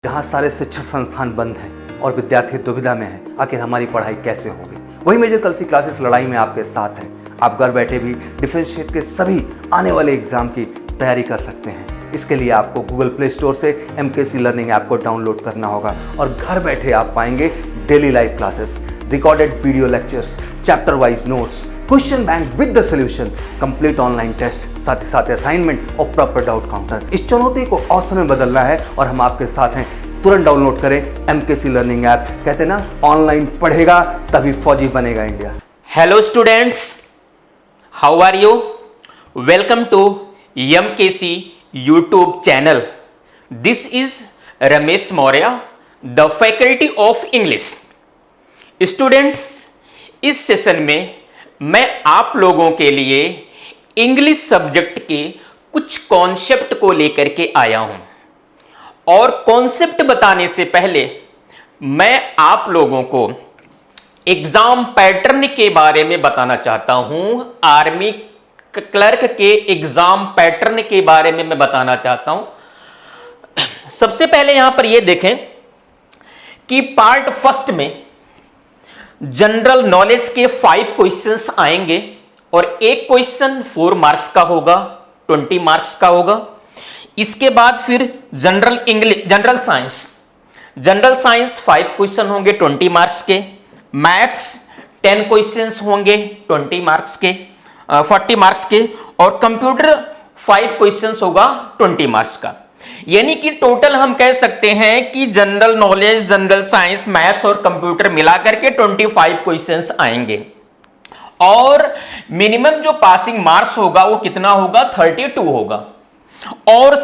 जहाँ सारे शिक्षण संस्थान बंद हैं और विद्यार्थी दुविधा में हैं, आखिर हमारी पढ़ाई कैसे होगी। वही मेजर कलसी क्लासेस लड़ाई में आपके साथ हैं। आप घर बैठे भी डिफेंस क्षेत्र के सभी आने वाले एग्जाम की तैयारी कर सकते हैं। इसके लिए आपको गूगल प्ले स्टोर से MKC लर्निंग ऐप को डाउनलोड करना होगा और घर बैठे आप पाएंगे daily live classes, recorded video lectures, chapter wise notes, question bank with the solution, complete online test, साथ ही साथ असाइनमेंट और प्रॉपर डाउट काउंटर। इस चुनौती को अवसर में बदलना है और हम आपके साथ हैं। तुरंत डाउनलोड करें MKC लर्निंग ऐप। कहते ना, ऑनलाइन पढ़ेगा तभी फौजी बनेगा India. Hello students, how are you? Welcome to MKC YouTube channel. This is Ramesh Maurya, the faculty of English. Students, इस सेशन में मैं आप लोगों के लिए इंग्लिश सब्जेक्ट के कुछ कॉन्सेप्ट को लेकर के आया हूं और कॉन्सेप्ट बताने से पहले मैं आप लोगों को एग्जाम पैटर्न के बारे में बताना चाहता हूं। आर्मी क्लर्क के एग्जाम पैटर्न के बारे में मैं बताना चाहता हूं। सबसे पहले यहां पर यह देखें कि पार्ट फर्स्ट में जनरल नॉलेज के 5 क्वेश्चंस आएंगे और एक क्वेश्चन 4 मार्क्स का होगा, 20 मार्क्स का होगा। इसके बाद फिर जनरल साइंस 5 क्वेश्चन होंगे 20 मार्क्स के। मैथ्स 10 क्वेश्चंस होंगे 20 मार्क्स के, 40 मार्क्स के। और कंप्यूटर 5 क्वेश्चंस होगा 20 मार्क्स का। यानी कि टोटल हम कह सकते हैं कि general knowledge, general science, maths और कंप्यूटर मिलाकर के 25 क्वेश्चंस आएंगे। और मिनिमम जो पासिंग मार्क्स होगा वो कितना होगा? 32 होगा। और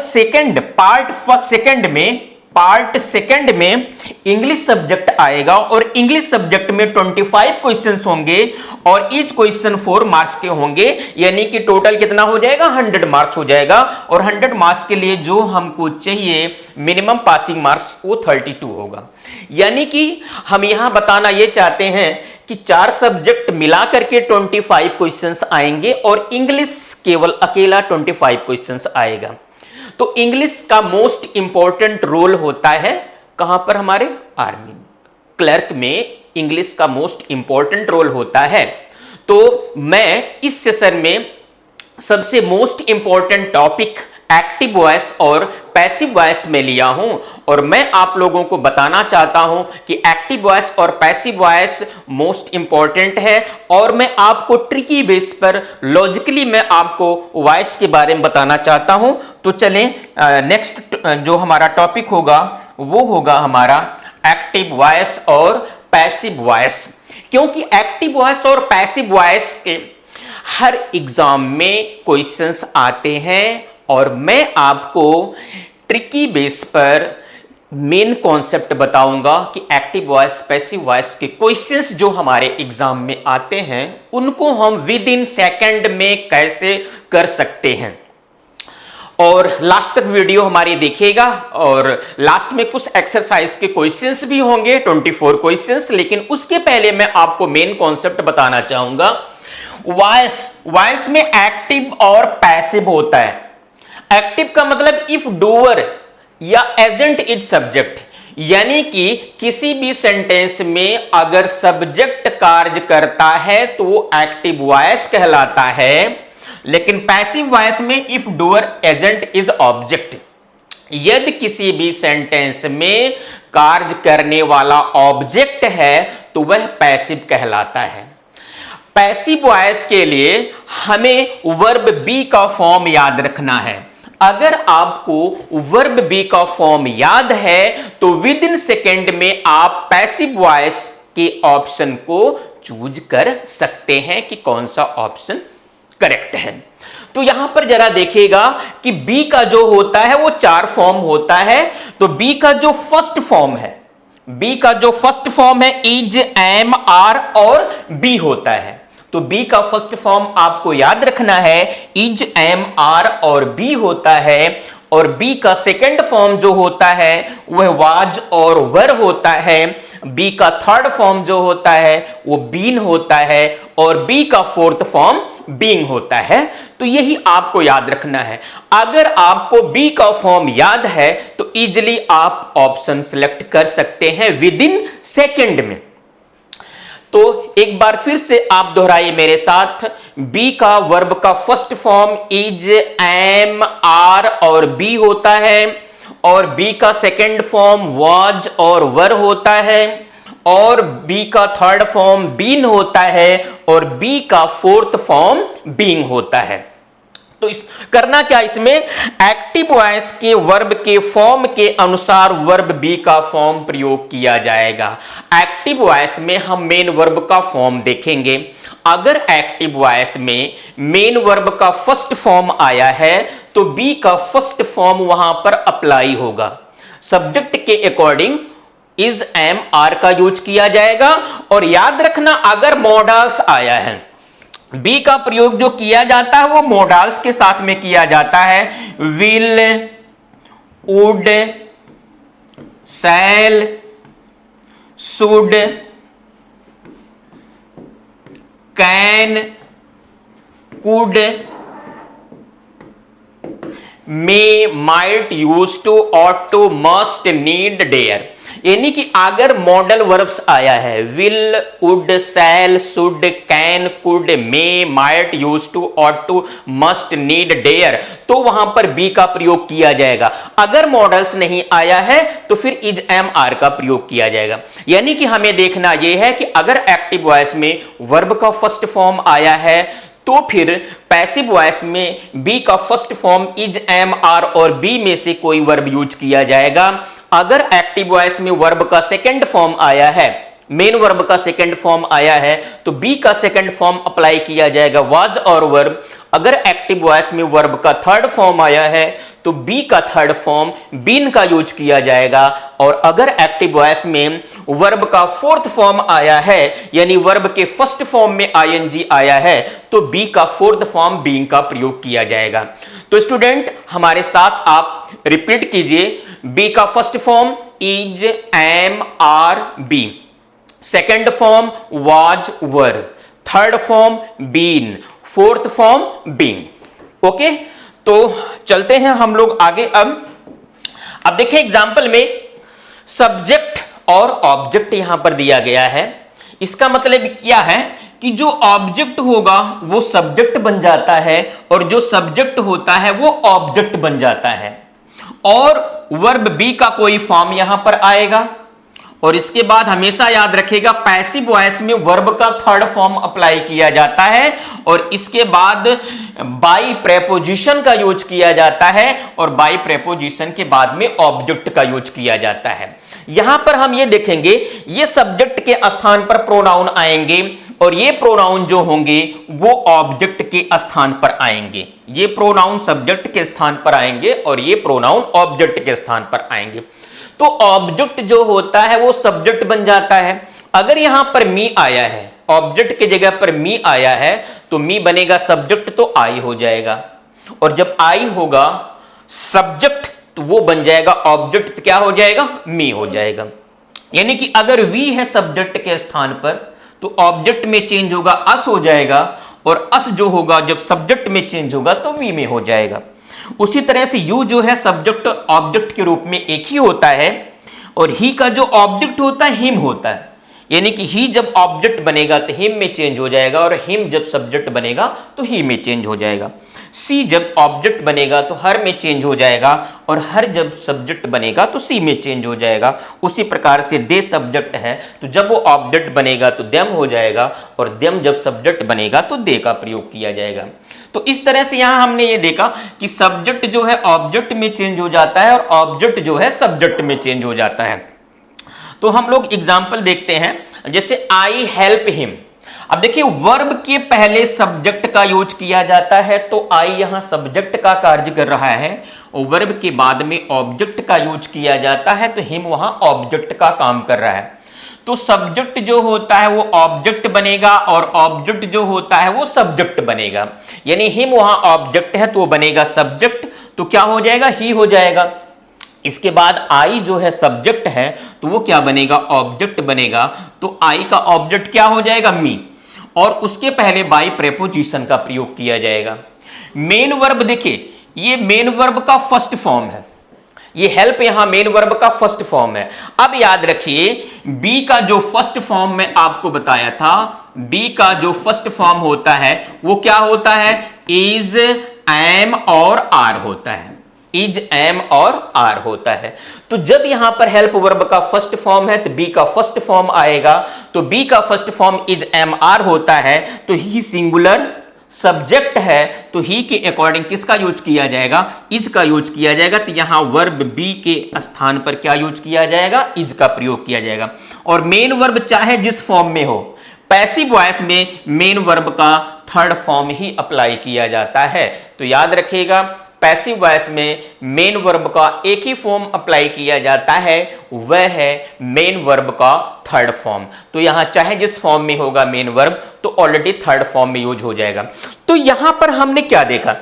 पार्ट सेकंड में इंग्लिश सब्जेक्ट आएगा और इंग्लिश सब्जेक्ट में 25 क्वेश्चंस होंगे और ईच क्वेश्चन 4 मार्क्स के होंगे। यानी कि टोटल कितना हो जाएगा? 100 मार्क्स हो जाएगा। और 100 मार्क्स के लिए जो हमको चाहिए मिनिमम पासिंग मार्क्स वो 32 होगा। यानी कि हम यहां बताना ये चाहते हैं कि 4 सब्जेक्ट मिलाकर के 25 क्वेश्चंस आएंगे और इंग्लिश केवल अकेला 25 क्वेश्चंस आएगा। तो इंग्लिश का मोस्ट इंपॉर्टेंट रोल होता है कहां पर? हमारे आर्मी क्लर्क में इंग्लिश का मोस्ट इंपॉर्टेंट रोल होता है। तो मैं इस सेशन में सबसे most important topic active voice और पैसिव वॉइस में लिया हूं और मैं आप लोगों को बताना चाहता हूं कि एक्टिव वॉइस और पैसिव वॉइस मोस्ट इंपॉर्टेंट है। और मैं आपको ट्रिकी बेस पर लॉजिकली मैं आपको वॉइस के बारे में बताना चाहता हूं। तो चलें, नेक्स्ट जो हमारा टॉपिक होगा वो होगा हमारा एक्टिव वॉइस और पैसिव वॉइस। क्योंकि एक्टिव वॉइस और पैसिव वॉइस के हर एग्जाम में क्वेश्चंस आते हैं और मैं आपको ट्रिकी बेस पर मेन कॉन्सेप्ट बताऊंगा कि एक्टिव वॉइस, पैसिव वॉइस के क्वेश्चंस जो हमारे एग्जाम में आते हैं उनको हम विद इन सेकंड में कैसे कर सकते हैं। और लास्ट तक वीडियो हमारी देखिएगा और लास्ट में कुछ एक्सरसाइज के क्वेश्चंस भी होंगे, 24 क्वेश्चंस। लेकिन उसके पहले मैं आपको मेन कॉन्सेप्ट बताना चाहूंगा। वॉइस में एक्टिव और पैसिव होता है। एक्टिव का मतलब इफ डूअर या एजेंट इज सब्जेक्ट, यानी कि किसी भी सेंटेंस में अगर सब्जेक्ट कार्य करता है तो वो एक्टिव वॉइस कहलाता है। लेकिन पैसिव वॉइस में if doer agent is object, यदि किसी भी सेंटेंस में कार्य करने वाला ऑब्जेक्ट है तो वह पैसिव कहलाता है। पैसिव वॉइस के लिए हमें वर्ब बी का फॉर्म याद रखना है। अगर आपको वर्ब बी का फॉर्म याद है तो विद इन सेकेंड में आप पैसिव वॉइस के ऑप्शन को चूज कर सकते हैं कि कौन सा ऑप्शन करेक्ट है। तो यहां पर जरा देखिएगा कि बी का जो होता है वो 4 फॉर्म होता है। तो बी का जो फर्स्ट फॉर्म है इज, एम, आर और बी होता है। तो बी का फर्स्ट फॉर्म आपको याद रखना है, इज, एम, आर और बी होता है। और बी का सेकंड फॉर्म जो होता है वह वाज और वर होता है। बी का थर्ड फॉर्म जो होता है वो बीन होता है और बी का फोर्थ फॉर्म बीइंग होता है। तो यही आपको याद रखना है। अगर आपको बी का फॉर्म याद है तो इजीली आप ऑप्शन सेलेक्ट कर सकते हैं विद इन सेकेंड में। तो एक बार फिर से आप दोहराइए मेरे साथ, बी का वर्ब का first form is, am, are और बी होता है, और बी का सेकंड फॉर्म वाज और वर होता है, और बी का थर्ड फॉर्म बीन होता है, और बी का फोर्थ फॉर्म बीइंग होता है। तो करना क्या, इसमें एक्टिव वॉइस के वर्ब के फॉर्म के अनुसार वर्ब बी का फॉर्म प्रयोग किया जाएगा। एक्टिव वॉइस में हम मेन वर्ब का फॉर्म देखेंगे। अगर एक्टिव वॉइस में मेन वर्ब का फर्स्ट फॉर्म आया है तो बी का फर्स्ट फॉर्म वहां पर अप्लाई होगा। सब्जेक्ट के अकॉर्डिंग इज, एम, आर का यूज किया जाएगा। और याद रखना, अगर मॉडल्स आया है, बी का प्रयोग जो किया जाता है वो मॉडल्स के साथ में किया जाता है। Will, would, shall, should, can, could, may, might, use to, ought to, must, need, dare. यानी कि अगर मॉडल वर्ब्स आया है will, would, shall, should, can, could, may, might, use to, ought to, must, need, dare, तो वहां पर B का प्रयोग किया जाएगा। अगर मॉडल्स नहीं आया है तो फिर इज, एम, आर का प्रयोग किया जाएगा। यानी कि हमें देखना यह है कि अगर एक्टिव वॉइस में वर्ब का फर्स्ट फॉर्म आया है तो फिर पैसिव वॉइस में बी का first form is, am, are और बी में से कोई वर्ब यूज किया जाएगा। अगर एक्टिव वॉइस में वर्ब का सेकंड फॉर्म आया है, मेन वर्ब का सेकंड फॉर्म आया है, तो बी का सेकंड फॉर्म अप्लाई किया जाएगा, वाज और वर्ब। अगर एक्टिव वॉइस में वर्ब का थर्ड फॉर्म आया है तो बी का थर्ड फॉर्म बीन का यूज किया जाएगा। और अगर एक्टिव वॉइस में वर्ब का फोर्थ फॉर्म आया है, यानी वर्ब के फर्स्ट फॉर्म में आईएनजी आया है, तो बी का फोर्थ फॉर्म बीइंग का प्रयोग किया जाएगा। तो स्टूडेंट हमारे साथ आप रिपीट कीजिए, बी का first form is, am, are, be, second form was, were, third form been, fourth form being. Okay, तो चलते हैं हम लोग आगे। अब देखिए एग्जाम्पल में सब्जेक्ट और ऑब्जेक्ट यहां पर दिया गया है। इसका मतलब क्या है कि जो ऑब्जेक्ट होगा वो सब्जेक्ट बन जाता है, और जो सब्जेक्ट होता है वो ऑब्जेक्ट बन जाता है। और वर्ब बी का कोई फॉर्म यहां पर आएगा। और इसके बाद हमेशा याद रखिएगा, पैसिव वॉइस में वर्ब का थर्ड फॉर्म अप्लाई किया जाता है, और इसके बाद बाई प्रेपोजिशन का यूज किया जाता है, और बाई प्रेपोजिशन के बाद में ऑब्जेक्ट का यूज किया जाता है। यहां पर हम ये देखेंगे, ये सब्जेक्ट के स्थान पर प्रोनाउन आएंगे, और ये प्रोनाउन जो होंगे वो ऑब्जेक्ट के स्थान पर आएंगे। ये प्रोनाउन सब्जेक्ट के स्थान पर आएंगे और ये प्रोनाउन ऑब्जेक्ट के स्थान पर आएंगे। तो ऑब्जेक्ट जो होता है वो सब्जेक्ट बन जाता है। अगर यहां पर मी आया है, ऑब्जेक्ट की जगह पर मी आया है, तो मी बनेगा सब्जेक्ट, तो आई हो जाएगा। और जब आई होगा सब्जेक्ट तो वो बन जाएगा ऑब्जेक्ट, तो क्या हो जाएगा, मी हो जाएगा। यानी कि अगर वी है सब्जेक्ट के स्थान पर तो ऑब्जेक्ट में चेंज होगा, अस हो जाएगा, और अस जो होगा जब सब्जेक्ट में चेंज होगा तो वी में हो जाएगा। उसी तरह से यू जो है सब्जेक्ट ऑब्जेक्ट के रूप में एक ही होता है, और ही का जो ऑब्जेक्ट होता है हिम होता है। यानी कि ही जब ऑब्जेक्ट बनेगा तो हिम में चेंज हो जाएगा, और हिम जब सब्जेक्ट बनेगा तो ही में चेंज हो जाएगा। सी जब ऑब्जेक्ट बनेगा तो हर में चेंज हो जाएगा, और हर जब सब्जेक्ट बनेगा तो सी में चेंज हो जाएगा। उसी प्रकार से दे सब्जेक्ट है तो जब वो ऑब्जेक्ट बनेगा तो देम हो जाएगा, और देम जब सब्जेक्ट बनेगा तो दे का प्रयोग किया जाएगा। तो इस तरह से यहां हमने ये देखा कि सब्जेक्ट जो है ऑब्जेक्ट में चेंज हो जाता है, और ऑब्जेक्ट जो है सब्जेक्ट में चेंज हो जाता है। तो हम लोग एग्जाम्पल देखते हैं, जैसे आई हेल्प हिम। अब देखिए वर्ब के पहले सब्जेक्ट का यूज किया जाता है, तो आई यहां सब्जेक्ट का कार्य कर रहा है, और वर्ब के बाद में ऑब्जेक्ट का यूज किया जाता है, तो हिम वहां ऑब्जेक्ट का काम कर रहा है। तो सब्जेक्ट जो होता है वो ऑब्जेक्ट बनेगा, और ऑब्जेक्ट जो होता है वो सब्जेक्ट बनेगा। यानी हिम वहां ऑब्जेक्ट है तो वो बनेगा सब्जेक्ट, तो क्या हो जाएगा, ही हो जाएगा। इसके बाद आई जो है सब्जेक्ट है तो वो क्या बनेगा, ऑब्जेक्ट बनेगा। तो आई का ऑब्जेक्ट क्या हो जाएगा, मी। और उसके पहले बाई प्रेपोजिशन का प्रयोग किया जाएगा। मेन वर्ब देखिए, ये मेन वर्ब का फर्स्ट फॉर्म है, ये हेल्प यहां मेन वर्ब का फर्स्ट फॉर्म है। अब याद रखिए बी का जो फर्स्ट फॉर्म में आपको बताया था, बी का जो फर्स्ट फॉर्म होता है वो क्या होता है, इज, एम और आर होता है, इज, एम और आर होता है। तो जब यहां पर हेल्प वर्ब का फर्स्ट फॉर्म है तो बी का फर्स्ट फॉर्म आएगा, तो बी का first form is, am, are होता है, तो ही सिंगुलर सब्जेक्ट है, तो ही के अकॉर्डिंग किसका यूज किया जाएगा, इज का यूज किया जाएगा। तो यहां वर्ब बी के स्थान पर क्या यूज किया जाएगा, इज का प्रयोग किया जाएगा। और मेन वर्ब चाहे जिस फॉर्म में हो, पैसिव वॉइस में मेन वर्ब का थर्ड फॉर्म ही अप्लाई किया जाता है। तो याद रखिएगा पैसिव वॉइस में मेन वर्ब का एक ही फॉर्म अप्लाई किया जाता है, वह है मेन वर्ब का थर्ड फॉर्म। तो यहां चाहे जिस फॉर्म में होगा मेन वर्ब तो ऑलरेडी थर्ड फॉर्म में यूज हो जाएगा। तो यहां पर हमने क्या देखा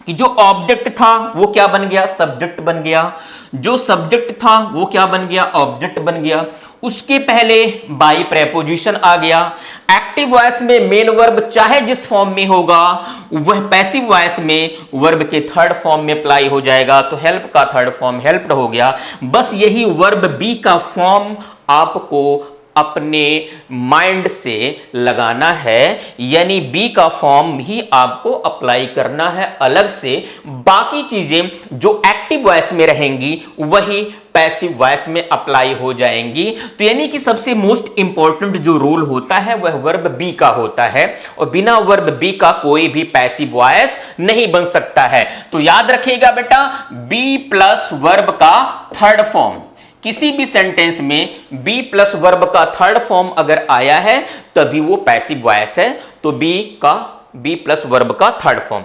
कि जो ऑब्जेक्ट था वो क्या बन गया, सब्जेक्ट बन गया, जो सब्जेक्ट था वो क्या बन गया, ऑब्जेक्ट बन गया, उसके पहले बाई प्रेपोजिशन आ गया। एक्टिव वॉइस में मेन वर्ब चाहे जिस फॉर्म में होगा वह पैसिव वॉइस में वर्ब के थर्ड फॉर्म में अप्लाई हो जाएगा, तो हेल्प का थर्ड फॉर्म हेल्प्ड हो गया। बस यही वर्ब बी का फॉर्म आपको अपने माइंड से लगाना है, यानी बी का फॉर्म ही आपको अप्लाई करना है अलग से, बाकी चीजें जो एक्टिव वॉइस में रहेंगी वही पैसिव वॉइस में अप्लाई हो जाएंगी। तो यानी कि सबसे मोस्ट इंपॉर्टेंट जो रूल होता है वह वर्ब बी का होता है, और बिना वर्ब बी का कोई भी पैसिव वॉइस नहीं बन सकता है। तो याद रखिएगा बेटा, बी प्लस वर्ब का थर्ड फॉर्म, किसी भी सेंटेंस में बी प्लस वर्ब का थर्ड फॉर्म अगर आया है तभी वो पैसिव वॉइस है। तो बी प्लस वर्ब का थर्ड फॉर्म,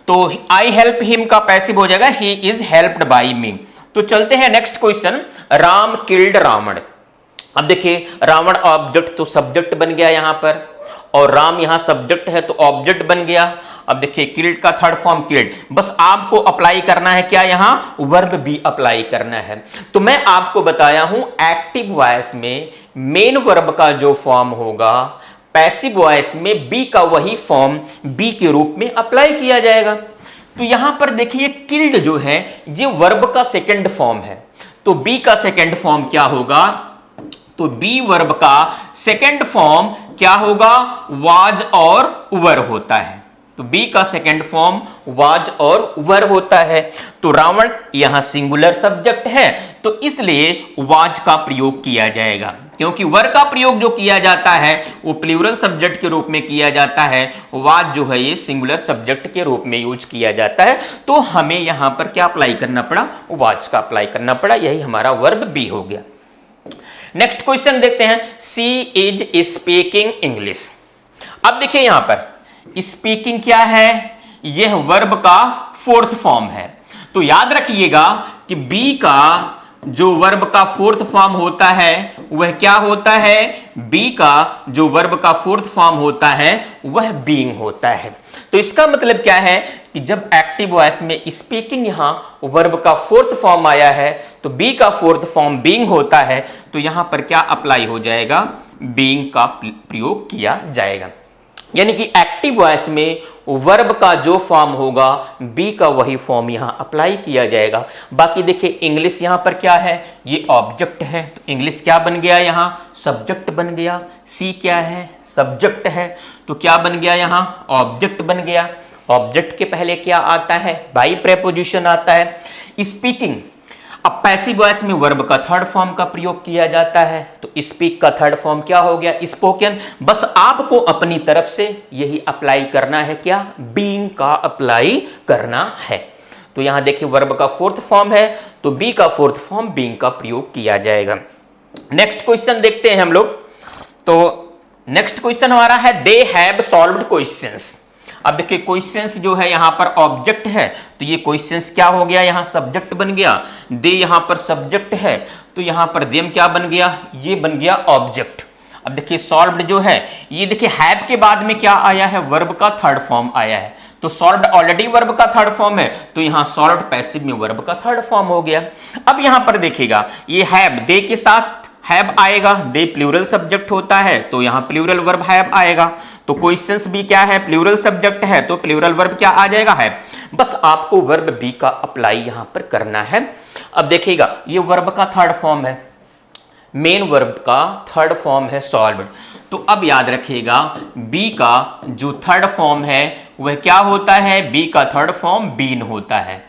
तो आई हेल्प हिम का पैसिव हो जाएगा he is helped by me. तो चलते हैं next question, Ram killed Ravan. अब देखिए रावण ऑब्जेक्ट तो सब्जेक्ट बन गया यहां पर, और राम यहां सब्जेक्ट है तो ऑब्जेक्ट बन गया। अब देखिए किल्ड का थर्ड फॉर्म किल्ड, बस आपको अप्लाई करना है क्या, यहां वर्ब बी अप्लाई करना है। तो मैं आपको बताया हूं एक्टिव वॉइस में मेन वर्ब का जो फॉर्म होगा पैसिव वॉइस में बी का वही फॉर्म बी के रूप में अप्लाई किया जाएगा। तो यहां पर देखिए किल्ड जो है ये वर्ब का सेकंड फॉर्म है, तो बी का सेकंड फॉर्म क्या होगा, तो बी वर्ब का सेकंड फॉर्म क्या होगा, वाज और वर होता है। तो बी का सेकंड फॉर्म वाज और वर होता है। तो रावण यहां सिंगुलर सब्जेक्ट है तो इसलिए वाज का प्रयोग किया जाएगा, क्योंकि वर का प्रयोग जो किया जाता है वो प्लूरल सब्जेक्ट के रूप में किया जाता है, वाज जो है ये सिंगुलर सब्जेक्ट के रूप में यूज किया जाता है। तो हमें यहां पर क्या अप्लाई करना पड़ा, वाज का अप्लाई करना पड़ा, यही हमारा वर्ब बी हो गया। नेक्स्ट क्वेश्चन देखते हैं, सी इज स्पीकिंग इंग्लिश। अब देखिए यहां पर स्पीकिंग क्या है, यह वर्ब का फोर्थ फॉर्म है। तो याद रखिएगा कि बी का जो वर्ब का फोर्थ फॉर्म होता है वह क्या होता है, बी का जो वर्ब का फोर्थ फॉर्म होता है वह बीइंग होता है। तो इसका मतलब क्या है कि जब एक्टिव वॉइस में स्पीकिंग यहां वर्ब का फोर्थ फॉर्म आया है तो बी का फोर्थ फॉर्म बीइंग होता है, तो यहां पर क्या अप्लाई हो जाएगा, बीइंग का प्रयोग किया जाएगा। यानी कि एक्टिव वॉइस में वर्ब का जो फॉर्म होगा बी का वही फॉर्म यहां अप्लाई किया जाएगा। बाकी देखिए इंग्लिश यहां पर क्या है, ये ऑब्जेक्ट है, तो इंग्लिश क्या बन गया, यहां सब्जेक्ट बन गया। सी क्या है, सब्जेक्ट है, तो क्या बन गया, यहां ऑब्जेक्ट बन गया। ऑब्जेक्ट के पहले क्या आता है, बाई प्रेपोजिशन आता है। स्पीकिंग, अब पैसिव वॉइस में वर्ब का थर्ड फॉर्म का प्रयोग किया जाता है, तो स्पीक का थर्ड फॉर्म क्या हो गया, स्पोकन। बस आपको अपनी तरफ से यही अप्लाई करना है, क्या, बीइंग का अप्लाई करना है। तो यहां देखिए वर्ब का फोर्थ फॉर्म है तो बी का फोर्थ फॉर्म बीइंग का प्रयोग किया जाएगा। नेक्स्ट क्वेश्चन देखते हैं हम लोग। तो नेक्स्ट क्वेश्चन हमारा है, दे हैव सॉल्व्ड क्वेश्चंस। अब देखिए क्वेश्चंस जो है यहां पर ऑब्जेक्ट है, तो ये क्वेश्चंस क्या हो गया, यहां सब्जेक्ट बन गया। दे यहां पर सब्जेक्ट है तो यहां पर देम क्या बन गया, ये बन गया ऑब्जेक्ट। अब देखिए सॉल्व्ड जो है, ये देखिए हैव के बाद में क्या आया है, वर्ब का थर्ड फॉर्म आया है। तो सॉल्व्ड ऑलरेडी वर्ब का थर्ड फॉर्म है, तो यहां सॉल्व्ड पैसिव में वर्ब का थर्ड फॉर्म हो गया। अब यहां पर देखिएगा ये हैव दे के साथ हैव आएगा, दे प्लूरल सब्जेक्ट होता है तो यहां प्लूरल वर्ब हैव आएगा। तो क्वेश्चंस भी क्या है, प्लूरल सब्जेक्ट है तो प्लूरल वर्ब क्या आ जाएगा, हैव। बस आपको वर्ब बी का अप्लाई यहां पर करना है। अब देखिएगा ये वर्ब का थर्ड फॉर्म है, मेन वर्ब का थर्ड फॉर्म है सॉल्व्ड। तो अब याद रखिएगा बी का जो थर्ड फॉर्म है वह क्या होता है, बी का थर्ड फॉर्म बीन होता है।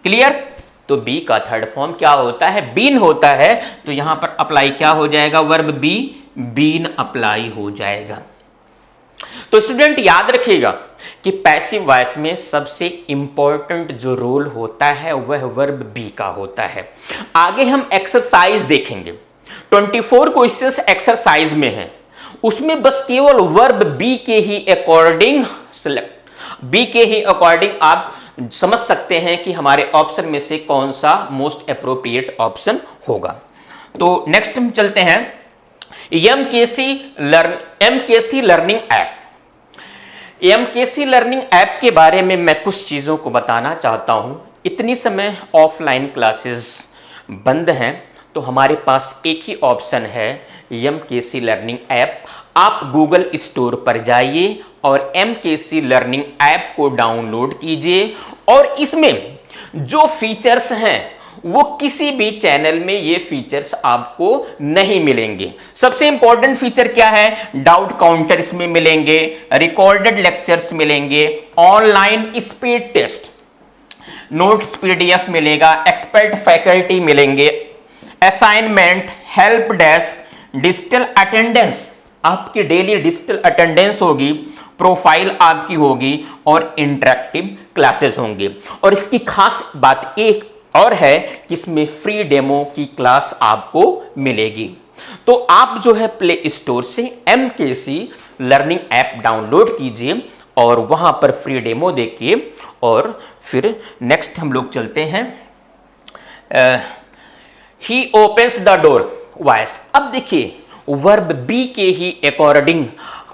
क्लियर? तो बी का थर्ड फॉर्म क्या होता है, बीन होता है। तो यहां पर अप्लाई क्या हो जाएगा, वर्ब बी, बीन अप्लाई हो जाएगा। तो स्टूडेंट याद रखिएगा कि पैसिव वॉइस में सबसे इंपॉर्टेंट जो रोल होता है वह वर्ब बी का होता है। आगे हम एक्सरसाइज देखेंगे, 24 क्वेश्चंस एक्सरसाइज में हैं, उसमें बस केवल वर्ब बी के ही अकॉर्डिंग बी के ही अकॉर्डिंग आप समझ सकते हैं कि हमारे ऑप्शन में से कौन सा मोस्ट अप्रोप्रिएट ऑप्शन होगा। तो नेक्स्ट हम चलते हैं MKC learning app. MKC learning app के बारे में मैं कुछ चीजों को बताना चाहता हूं। इतनी समय ऑफलाइन क्लासेस बंद हैं तो हमारे पास एक ही ऑप्शन है एमकेसी लर्निंग ऐप। आप गूगल स्टोर पर जाइए और एमकेसी लर्निंग ऐप को डाउनलोड कीजिए और इसमें जो फीचर्स हैं वो किसी भी चैनल में ये फीचर्स आपको नहीं मिलेंगे। सबसे इंपॉर्टेंट फीचर क्या है, डाउट काउंटर इसमें मिलेंगे, रिकॉर्डेड लेक्चर्स मिलेंगे, online speed test, notes PDF मिलेगा, एक्सपर्ट फैकल्टी मिलेंगे, assignment, help desk, digital attendance, आपकी डेली डिजिटल अटेंडेंस होगी, प्रोफाइल आपकी होगी और इंटरेक्टिव क्लासेस होंगे। और इसकी खास बात एक और है कि इसमें फ्री डेमो की क्लास आपको मिलेगी। तो आप जो है प्ले स्टोर से एमकेसी लर्निंग ऐप डाउनलोड कीजिए और वहां पर फ्री डेमो देखिए। और फिर नेक्स्ट हम लोग चलते हैं he opens the door voice. अब देखिए वर्ब बी के ही अकॉर्डिंग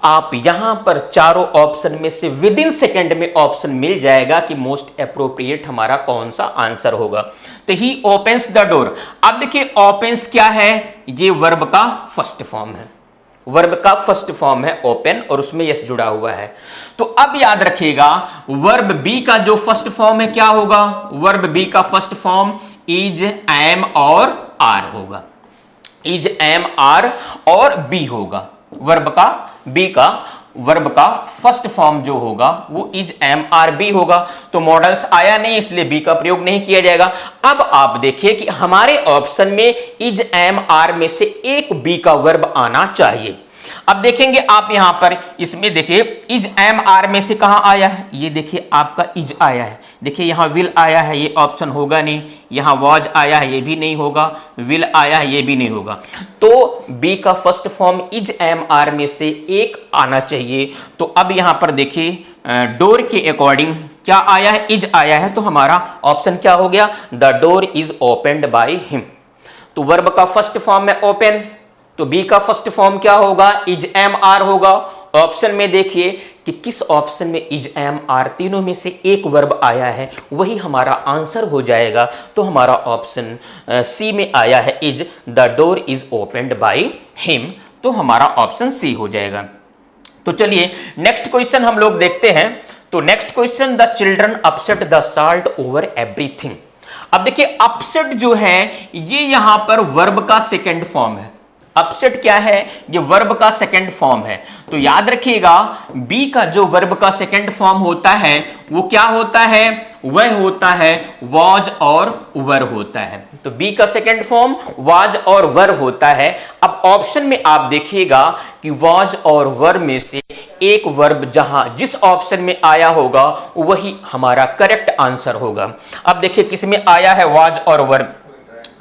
आप यहां पर चारों ऑप्शन में से विद इन सेकेंड में ऑप्शन मिल जाएगा कि मोस्ट अप्रोप्रिएट हमारा कौन सा आंसर होगा। तो ही ओपन्स द डोर। अब देखिए ओपन्स क्या है, ये वर्ब का फर्स्ट फॉर्म है, वर्ब का फर्स्ट फॉर्म है ओपन और उसमें यस जुड़ा हुआ है। तो अब याद रखिएगा वर्ब बी का जो फर्स्ट फॉर्म है क्या होगा, वर्ब बी का फर्स्ट फॉर्म इज, एम और आर होगा, इज, एम, आर और बी होगा। वर्ब का बी का वर्ब का फर्स्ट फॉर्म जो होगा वो इज, एम, आर, बी होगा। तो मॉडल्स आया नहीं इसलिए बी का प्रयोग नहीं किया जाएगा। अब आप देखिए कि हमारे ऑप्शन में इज, एम, आर में से एक बी का वर्ब आना चाहिए। अब देखेंगे आप यहां पर इसमें देखिए इज, एम, आर में से कहां आया है, ये देखिए आपका इज आया है, देखिए यहां विल आया है, ये ऑप्शन होगा नहीं, यहां वॉज आया है, ये भी नहीं होगा, विल आया है, ये भी नहीं होगा। तो बी का first form is, am, are में से एक आना चाहिए। तो अब यहां पर देखिए डोर के अकॉर्डिंग क्या आया है, इज आया है, तो हमारा ऑप्शन क्या हो गया, the door is opened by him. तो वर्ब का फर्स्ट फॉर्म है ओपन, तो बी का फर्स्ट फॉर्म क्या होगा, इज, एम, आर होगा। ऑप्शन में देखिए कि किस ऑप्शन में इज, एम, आर तीनों में से एक वर्ब आया है, वही हमारा आंसर हो जाएगा। तो हमारा ऑप्शन सी में आया है is, the door is opened by him, तो हमारा ऑप्शन सी हो जाएगा। तो चलिए नेक्स्ट क्वेश्चन हम लोग देखते हैं। तो next question, the children upset the salt over everything. अब देखिए अपसेट जो है ये यहां पर वर्ब का सेकेंड फॉर्म है। अपसेट क्या है, ये वर्ब का सेकंड फॉर्म है। तो याद रखिएगा बी का जो वर्ब का सेकंड फॉर्म होता है वो क्या होता है, वह होता है वॉज और वर होता है। तो बी का सेकंड फॉर्म वॉज और वर होता है। अब ऑप्शन में आप देखिएगा कि वॉज और वर में से एक वर्ब जहां जिस ऑप्शन में आया होगा वही हमारा करेक्ट आंसर होगा। अब देखिए किस में आया है वॉज और वर।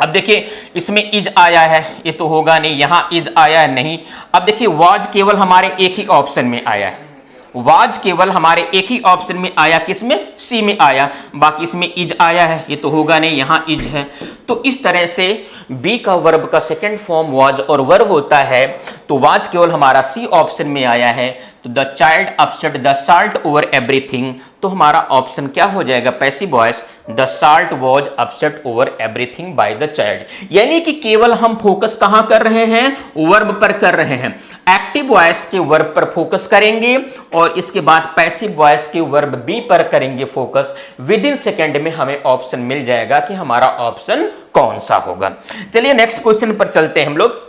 अब देखिए इसमें इज आया है, ये तो होगा नहीं, यहां इज आया है नहीं। अब देखिए वाज केवल हमारे एक ही ऑप्शन में आया है, वाज केवल हमारे एक ही ऑप्शन में आया, किसमें, सी में आया, बाकी इसमें इज आया है, ये तो होगा नहीं, यहां इज है। तो इस तरह से बी का वर्ब का सेकंड फॉर्म वाज और वर होता है। तो तो वाज केवल हमारा सी ऑप्शन में आया है। तो the child upset the salt over everything, तो हमारा ऑप्शन क्या हो जाएगा passive voice, the salt was upset over everything by the child. यानी कि केवल हम फोकस कहां कर रहे हैं, वर्ब पर कर रहे हैं। एक्टिव वॉइस के वर्ब पर फोकस करेंगे और इसके बाद पैसिव वॉइस के वर्ब बी पर करेंगे फोकस। विद इन सेकेंड में हमें ऑप्शन मिल जाएगा कि हमारा ऑप्शन कौन सा होगा। चलिए नेक्स्ट क्वेश्चन पर चलते हैं हम लोग।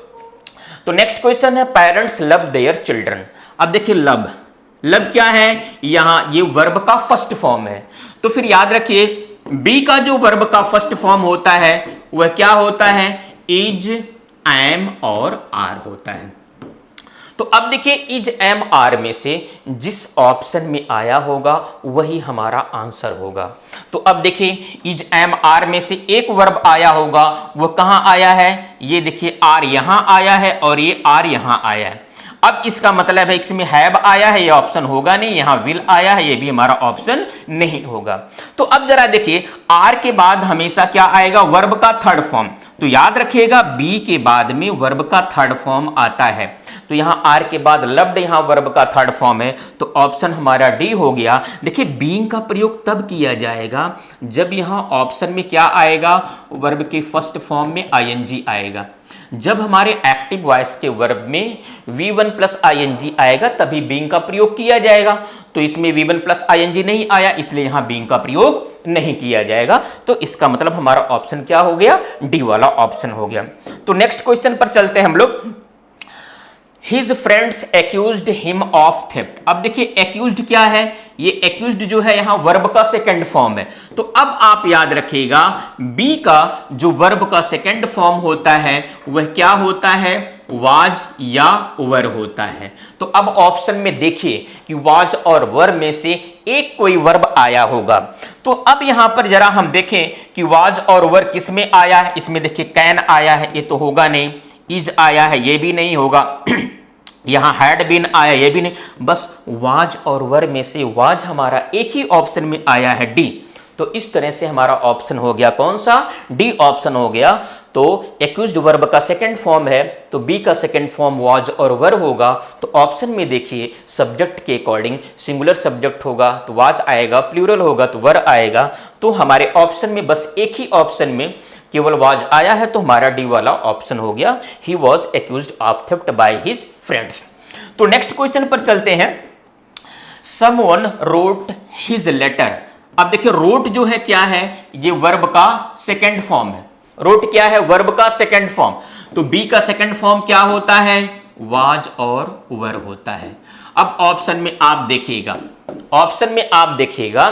तो नेक्स्ट क्वेश्चन है पेरेंट्स लव देयर चिल्ड्रन। अब देखिए लव, लव क्या है, यहां ये वर्ब का फर्स्ट फॉर्म है। तो फिर याद रखिए बी का जो वर्ब का फर्स्ट फॉर्म होता है वह क्या होता है, इज, एम और आर होता है। तो अब देखिए इज, एम, आर में से जिस ऑप्शन में आया होगा वही हमारा आंसर होगा। तो अब देखिए इज, एम, आर में से एक वर्ब आया होगा, वो कहां आया है, ये देखिए आर यहां आया है और ये आर यहां आया है। अब इसका मतलब है इसमें हैव आया है, ये ऑप्शन होगा नहीं, यहां विल आया है, ये भी हमारा ऑप्शन नहीं होगा। तो अब जरा देखिए आर के बाद हमेशा क्या आएगा, वर्ब का थर्ड फॉर्म। तो याद रखिएगा बी के बाद में वर्ब का थर्ड फॉर्म आता है। तो यहां आर के बाद लव्ड यहां वर्ब का थर्ड फॉर्म है, तो ऑप्शन हमारा डी हो गया। देखिए बीइंग का प्रयोग तब किया जाएगा जब यहां ऑप्शन में क्या आएगा, वर्ब के फर्स्ट फॉर्म में आईएनजी आएगा। जब हमारे एक्टिव वॉइस के वर्ब में V1 प्लस ING आएगा तभी बीइंग का प्रयोग किया जाएगा। तो इसमें V1 प्लस ING नहीं आया, इसलिए यहां बीइंग का प्रयोग नहीं किया जाएगा। तो इसका मतलब हमारा ऑप्शन क्या हो गया, डी वाला ऑप्शन हो गया। तो नेक्स्ट क्वेश्चन पर चलते हैं हम लोग। His friends accused him of theft। अब देखिए accused क्या है, ये accused जो है यहां वर्ब का सेकंड फॉर्म है। तो अब आप याद रखिएगा B का जो वर्ब का सेकंड फॉर्म होता है वह क्या होता है, was या were होता है। तो अब ऑप्शन में देखिए कि was और were में से एक कोई वर्ब आया होगा। तो अब यहां पर जरा हम देखें कि was और were किस में आया है, इसमें देखिए can आया है, ये तो होगा नहीं, इज आया है, ये भी नहीं होगा, यहां हैड बीन आया, ये भी नहीं, बस वाज और वर में से वाज हमारा एक ही ऑप्शन में आया है, डी। तो इस तरह से हमारा ऑप्शन हो गया कौन सा, डी ऑप्शन हो गया। तो एक्यूज्ड वर्ब का सेकंड फॉर्म है तो बी का सेकंड फॉर्म वाज और वर होगा। तो ऑप्शन में देखिए सब्जेक्ट के अकॉर्डिंग सिंगुलर सब्जेक्ट होगा तो वाज आएगा, प्लूरल होगा तो वर आएगा। तो हमारे ऑप्शन में बस एक ही ऑप्शन में केवल वाज आया है, तो हमारा डी वाला ऑप्शन हो गया, he was accused of theft by his friends. तो नेक्स्ट क्वेश्चन पर चलते हैं। Someone wrote his letter. अब देखिए रोट जो है क्या है, ये वर्ब का सेकंड फॉर्म है। रोट क्या है, वर्ब का सेकंड फॉर्म। तो बी का सेकंड फॉर्म क्या होता है, वाज और वर होता है। अब ऑप्शन में आप देखिएगा, ऑप्शन में आप देखिएगा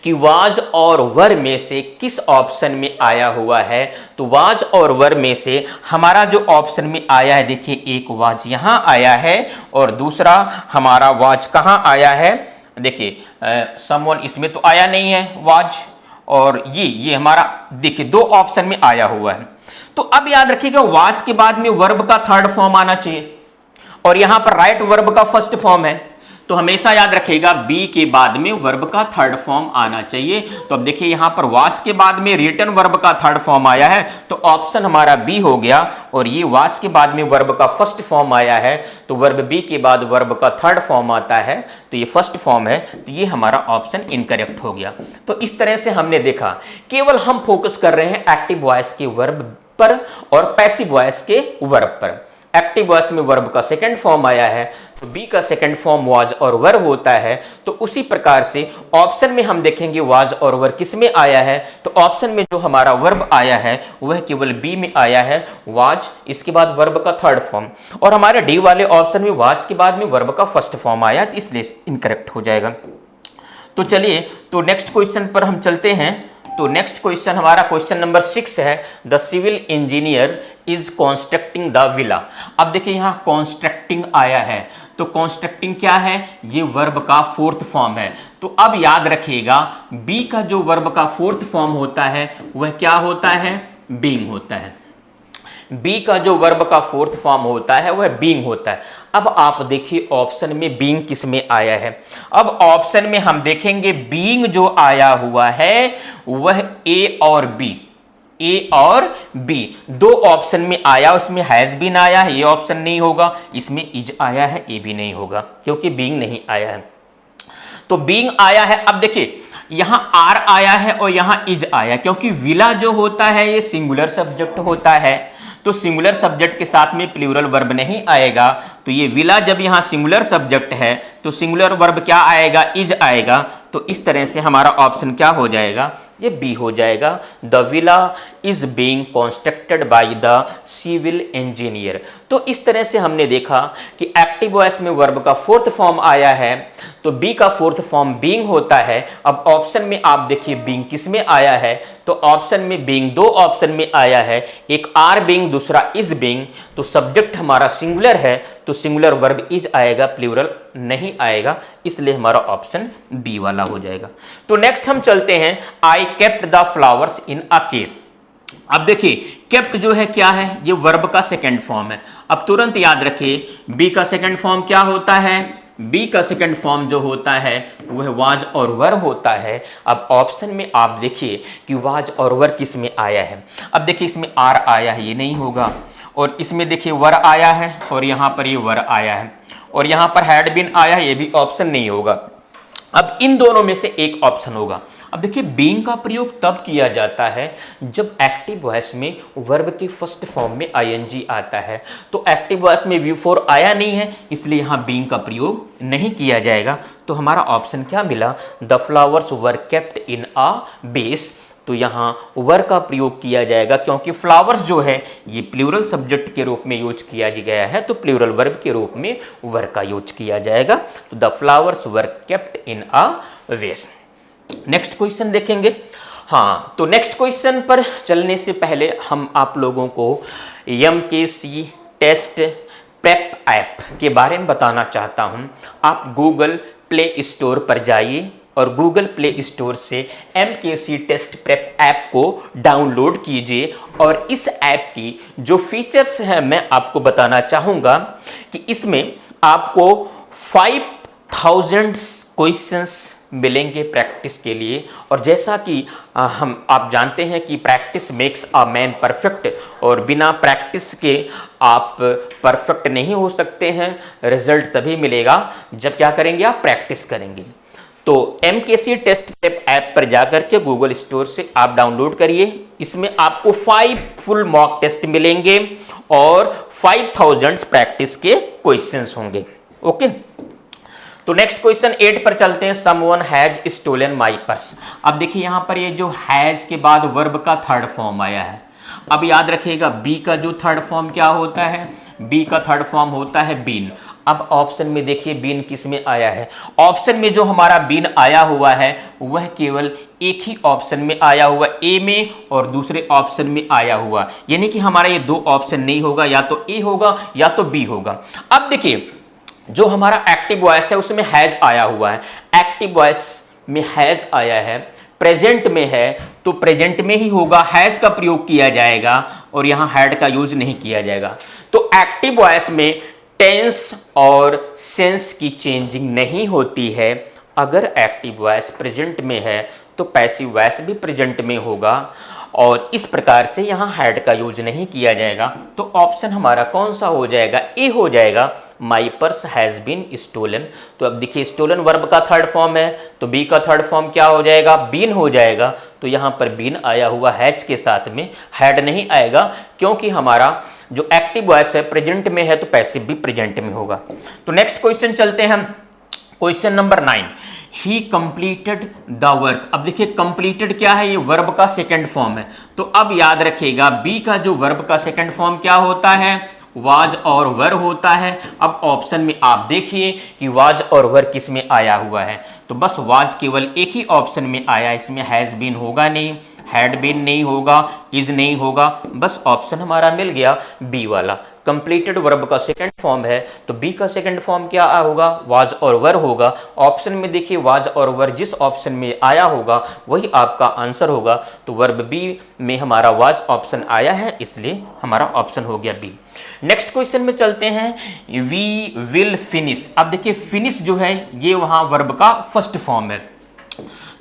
कि वाज और वर में से किस ऑप्शन में आया हुआ है। तो वाज और वर में से हमारा जो ऑप्शन में आया है, देखिए एक वाज यहां आया है और दूसरा हमारा वाज कहां आया है, देखिए समवन इसमें तो आया नहीं है वाज, और ये हमारा देखिए दो ऑप्शन में आया हुआ है। तो अब याद रखिएगा वाज के बाद में वर्ब का थर्ड फॉर्म आना चाहिए और यहां पर राइट वर्ब का फर्स्ट फॉर्म है। तो हमेशा याद रखिएगा बी के बाद में वर्ब का थर्ड फॉर्म आना चाहिए। तो अब देखिए यहां पर वास के बाद में रिटन वर्ब का थर्ड फॉर्म आया है, तो ऑप्शन हमारा बी हो गया। और ये वास के बाद में वर्ब का फर्स्ट फॉर्म आया है, तो वर्ब बी के बाद वर्ब का थर्ड फॉर्म आता है, तो ये फर्स्ट फॉर्म है, तो ये हमारा ऑप्शन इनकरेक्ट हो गया। तो इस तरह से हमने देखा केवल हम फोकस कर रहे हैं एक्टिव वॉइस के वर्ब पर और पैसिव वॉइस के वर्ब पर। एक्टिव वॉइस में वर्ब का सेकंड फॉर्म आया है तो बी का सेकंड फॉर्म वाज और वर होता है। तो उसी प्रकार से ऑप्शन में हम देखेंगे वाज और वर किस में आया है, तो ऑप्शन में जो हमारा वर्ब आया है वह केवल बी में आया है, वाज, इसके बाद वर्ब का थर्ड फॉर्म। और हमारे डी वाले ऑप्शन में वाज के बाद में वर्ब का फर्स्ट फॉर्म आया, तो इसलिए इनकरेक्ट हो जाएगा। तो चलिए तो नेक्स्ट क्वेश्चन पर हम चलते हैं। तो नेक्स्ट क्वेश्चन हमारा क्वेश्चन नंबर 6 है, the civil engineer is constructing the villa. अब देखिए यहां कंस्ट्रक्टिंग आया है, तो कंस्ट्रक्टिंग क्या है, ये वर्ब का फोर्थ फॉर्म है। तो अब याद रखिएगा बी का जो वर्ब का फोर्थ फॉर्म होता है वह क्या होता है, बीइंग होता है। बी का जो वर्ब का फोर्थ फॉर्म होता है वह बीइंग होता है। अब आप देखिए ऑप्शन में बीइंग किस में आया है। अब ऑप्शन में हम देखेंगे बीइंग जो आया हुआ है वह ए और बी, ए और बी दो ऑप्शन में आया, उसमें हैज बीन आया है, ये ऑप्शन नहीं होगा, इसमें इज आया है, ये भी नहीं होगा क्योंकि बीइंग नहीं आया है। तो बीइंग आया है। अब देखिए यहां आर आया है और यहां इज आया, क्योंकि विला जो होता है ये सिंगुलर सब्जेक्ट होता है, तो सिंगुलर सब्जेक्ट के साथ में प्लूरल वर्ब नहीं आएगा। तो ये विला जब यहां सिंगुलर सब्जेक्ट है तो सिंगुलर वर्ब क्या आएगा, इज आएगा। तो इस तरह से हमारा ऑप्शन क्या हो जाएगा, ये बी हो जाएगा। The villa is being constructed by the civil engineer. तो इस तरह से हमने देखा कि एक्टिव वॉइस में वर्ब का फोर्थ फॉर्म आया है, तो बी का फोर्थ फॉर्म बीइंग होता है। अब ऑप्शन में आप देखिए बीइंग किस में आया है, तो ऑप्शन में बीइंग दो ऑप्शन में आया है, एक आर बीइंग दूसरा इज बीइंग। तो सब्जेक्ट हमारा सिंगुलर है तो सिंगुलर वर्ब इज आएगा, प्लूरल नहीं आएगा, इसलिए हमारा ऑप्शन बी वाला हो जाएगा। तो नेक्स्ट हम चलते हैं, I kept the flowers in a case. अब देखिए केप्ट जो है क्या है, ये वर्ब का सेकंड फॉर्म है। अब तुरंत याद रखिए बी का सेकंड फॉर्म क्या होता है, बी का सेकंड फॉर्म जो होता है वह वाज और वर होता है। अब ऑप्शन में आप देखिए कि वाज और वर किस में आया है। अब देखिए इसमें आर आया है, ये नहीं होगा, और इसमें देखिए वर आया है और यहां पर ये वर आया है, और यहां पर हैड बीन आया है, ये भी ऑप्शन नहीं होगा। अब इन दोनों में से एक ऑप्शन होगा। अब देखिए बीइंग का प्रयोग तब किया जाता है जब एक्टिव वॉइस में वर्ब के फर्स्ट फॉर्म में आईएनजी आता है। तो एक्टिव वॉइस में V4 आया नहीं है, इसलिए यहां बीइंग का प्रयोग नहीं किया जाएगा। तो हमारा ऑप्शन क्या मिला, the flowers were kept in a base. तो यहाँ वर का प्रयोग किया जाएगा क्योंकि फ्लावर्स जो है ये प्लूरल सब्जेक्ट के रूप में यूज किया गया है, तो प्लूरल वर्ब के रूप में वर का यूज किया जाएगा। तो the flowers were kept in a vase. Next question देखेंगे। हाँ, तो नेक्स्ट क्वेश्चन पर चलने से पहले हम आप लोगों को MKC टेस्ट प्रेप ऐप के बारे में बताना चाहता हूं। आप गूगल प्ले स्टोर पर जाइए और गूगल प्ले स्टोर से MKC टेस्ट प्रेप ऐप को डाउनलोड कीजिए, और इस ऐप की जो फीचर्स हैं मैं आपको बताना चाहूँगा कि इसमें आपको 5000 क्वेश्चंस मिलेंगे प्रैक्टिस के लिए। और जैसा कि आप जानते हैं कि practice makes a man perfect, और बिना प्रैक्टिस के आप परफेक्ट नहीं हो सकते हैं। रिजल्ट तभी मिलेगा जब क्या करेंगे, आप प्रैक्टिस करेंगे। तो MKC टेस्ट प्रेप ऐप पर जाकर के गूगल स्टोर से आप डाउनलोड करिए। इसमें आपको 5 फुल मॉक टेस्ट मिलेंगे और 5000 प्रैक्टिस के क्वेश्चंस होंगे। ओके, तो नेक्स्ट क्वेश्चन 8 पर चलते हैं। Someone has stolen my purse. अब देखिए यहां पर ये जो हैज के बाद वर्ब का थर्ड फॉर्म आया है। अब याद रखिएगा बी का जो थर्ड फॉर्म क्या होता है, बी का थर्ड फॉर्म होता है बीन। अब ऑप्शन में देखिए बीन किस में आया है, ऑप्शन में जो हमारा बीन आया हुआ है वह केवल एक ही ऑप्शन में आया हुआ, ए में, और दूसरे ऑप्शन में आया हुआ, यानी कि हमारा ये दो ऑप्शन नहीं होगा, या तो ए होगा या तो बी होगा। अब देखिए जो हमारा एक्टिव वॉइस है उसमें हैज आया हुआ है, एक्टिव वॉइस में हैज आया है, प्रेजेंट में है तो प्रेजेंट में ही होगा, हैज का प्रयोग किया जाएगा और यहां हैड का यूज नहीं किया जाएगा। तो एक्टिव वॉइस में टेंस और सेंस की चेंजिंग नहीं होती है। अगर एक्टिव वॉइस प्रेजेंट में है तो पैसिव वॉइस भी प्रेजेंट में होगा, और इस प्रकार से यहां हैड का यूज नहीं किया जाएगा। तो ऑप्शन हमारा कौन सा हो जाएगा, ए हो जाएगा, my purse has been stolen. तो अब देखिए स्टोलन वर्ब का थर्ड फॉर्म है, तो बी का थर्ड फॉर्म क्या हो जाएगा, बीन हो जाएगा। तो यहां पर बीन आया हुआ हैज के साथ में, हैड नहीं आएगा, क्योंकि हमारा जो एक्टिव वॉइस है प्रेजेंट में है तो पैसिव भी प्रेजेंट में होगा। तो नेक्स्ट क्वेश्चन चलते हैं हम, question number 9। He completed the work. अब देखिए कंप्लीटेड क्या है, ये वर्ब का सेकंड फॉर्म है। तो अब याद रखिएगा बी का जो वर्ब का सेकंड फॉर्म क्या होता है, वाज और वर होता है। अब ऑप्शन में आप देखिए कि वाज और वर किस में आया हुआ है, तो बस वाज केवल एक ही ऑप्शन में आया, इसमें हैज बीन होगा नहीं, हैड बीन नहीं होगा, इज नहीं होगा, बस ऑप्शन हमारा मिल गया बी वाला। कंप्लीटेड वर्ब का सेकंड फॉर्म है तो बी का सेकंड फॉर्म क्या होगा, वाज और वर होगा। ऑप्शन में देखिए वाज और वर जिस ऑप्शन में आया होगा वही आपका आंसर होगा। तो वर्ब बी में हमारा वाज ऑप्शन आया है, इसलिए हमारा ऑप्शन हो गया बी। नेक्स्ट क्वेश्चन में चलते हैं, वी विल फिनिश। अब देखिए फिनिश जो है ये वहां वर्ब का फर्स्ट फॉर्म है,